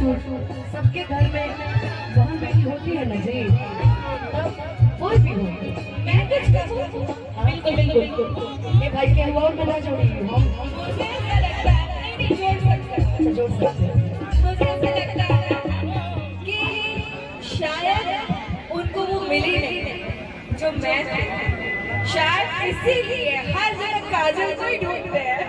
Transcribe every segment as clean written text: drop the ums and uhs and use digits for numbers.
Suit सबके घर में बहन बेटी होती है ना जी, तब कोई भी हो मैं कुछ कहूँ बिल्कुल बिल्कुल ये भाई के अलावा में ना जोड़िए हम मुझे ऐसा लगता है नहीं जोड़ सकते, जोड़ सकते मुझे ऐसा लगता है कि शायद उनको वो मिली नहीं जो मैं थी, शायद इसीलिए हर जगह काजल को ही ढूंढते हैं।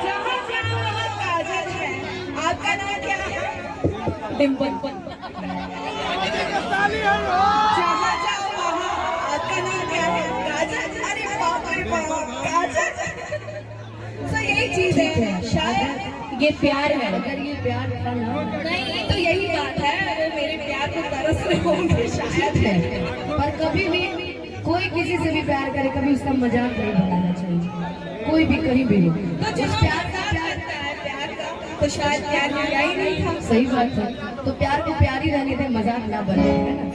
जहाँ जाओ वहाँ काजल है। आपका नाम क्या है? डिम्पल। जहाँ जाओ वहाँ आपका नाम क्या है? काजल। अरे बाप रे बाप, काजल। तो यही चीज है, शायद ये प्यार है। अगर ये प्यार था ना, नहीं तो यही बात है, वो मेरे प्यार को तरस रहे होंगे शायद है। पर कभी भी कोई किसी से भी प्यार करे, कभी उसका मजाक नहीं बनाना चाहिए, कोई भी कहीं भी हो। तो जो प्यार का करता है प्यार का, तो शायद प्यार किया ही नहीं था। सही बात है, तो प्यार को प्यार ही रहने दे, मजाक ना बनाए, है ना।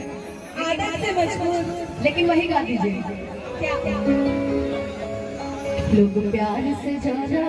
आदत से मजबूर, लेकिन वही गा दीजिए क्या लोग प्यार से ज्यादा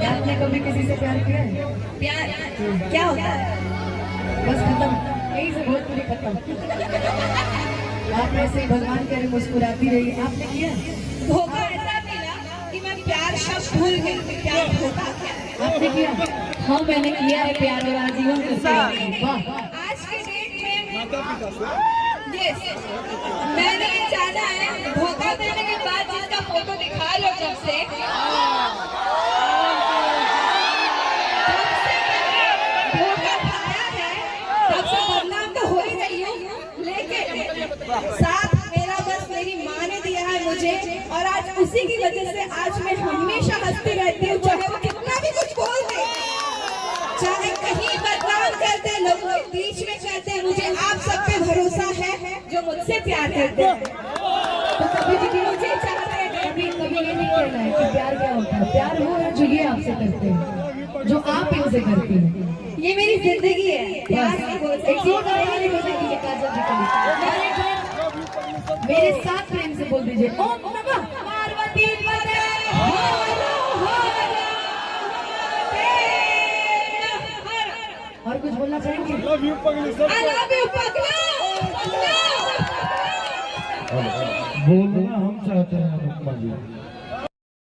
आपने कभी किसी से प्यार किया है? प्यार क्या होता है? बस खत्म, यही से बहुत पूरी खत्म। आप ऐसे ही भगवान करे मुस्कुराती रही। आपने किया? धोखा ऐसा मिला कि मैं प्यार शब्द भूल गई, प्यार होता क्या है। आपने किया? हाँ मैंने किया है प्यार और आजीवन करते हैं। आज के डेट में यस मैंने ये जाना है, धोखा देने के बाद जिसका फोटो दिखा लो जब से साथ मेरा बस मेरी माँ ने दिया है मुझे, और आज उसी की वजह से आज मैं हमेशा हंसती रहती हूँ, चाहे वो कितना भी कुछ बोल दे, चाहे कहीं बदनाम करते लोगों के बीच में करते, मुझे आप सब पे भरोसा है जो मुझसे प्यार करते हैं। तो कभी भी मुझे चाहते हैं, कभी कभी ये नहीं कहना है कि प्यार क्या होता है। प्यार वो है जो ये आपसे करते हैं, जो आप इनसे करती हैं। ये मेरी जिंदगी है। प्यार मेरे साथ प्रेम से बोल दीजिए ओम नमः पार्वती पते। और कुछ बोलना चाहेंगे? लव यू पगली। बोलना हम चाहते हैं।